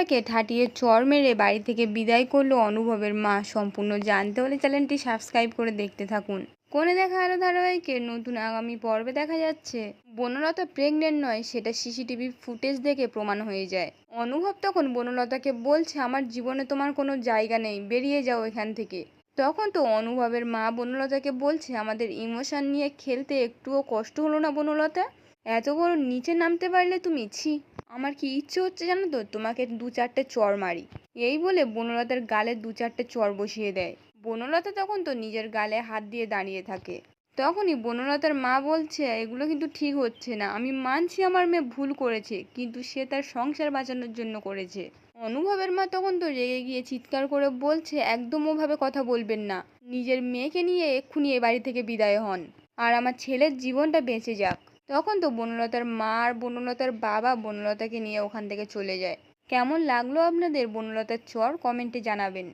বনলতাকে ঠাটিয়ে চড় মেরে বাড়ি থেকে বিদায় করলো অনুভবের মা। সম্পূর্ণ জানতে হলে চ্যানেলটি সাবস্ক্রাইব করে দেখতে থাকুন। কোণে দেখা আলো ধারাবাহিকের নতুন আগামী পর্বে দেখা যাচ্ছে বনলতা প্রেগনেন্ট নয়, সেটা সিসিটিভি ফুটেজ দেখে প্রমাণ হয়ে যায়। অনুভব তখন বনলতাকে বলছে, আমার জীবনে তোমার কোনো জায়গা নেই, বেরিয়ে যাও এখান থেকে। তখন তো অনুভবের মা বনলতাকে বলছে, আমাদের ইমোশন নিয়ে খেলতে একটুও কষ্ট হলো না বনলতা? এত বড় নিচে নামতে পারলে তুমি? ছি! আমার কি ইচ্ছে হচ্ছে জানো তো, তোমাকে দু চারটে চড় মারি। এই বলে বনলতার গালে দু চারটে চড় বসিয়ে দেয়। বনলতা তখন তো নিজের গালে হাত দিয়ে দাঁড়িয়ে থাকে। তখনই বনলতার মা বলছে, এগুলো কিন্তু ঠিক হচ্ছে না। আমি মানছি আমার মেয়ে ভুল করেছে, কিন্তু সে তার সংসার বাঁচানোর জন্য করেছে। অনুভবের মা তখন তো রেগে গিয়ে চিৎকার করে বলছে, একদম ওভাবে কথা বলবেন না। নিজের মেয়েকে নিয়ে এক্ষুনি এ বাড়ি থেকে বিদায় হন, আর আমার ছেলের জীবনটা বেঁচে যাক। তখন তো বনলতার মা আর বনলতার বাবা বনলতাকে নিয়ে ওখান থেকে চলে যায়। কেমন লাগলো আপনাদের বনলতার চর? কমেন্টে জানাবেন।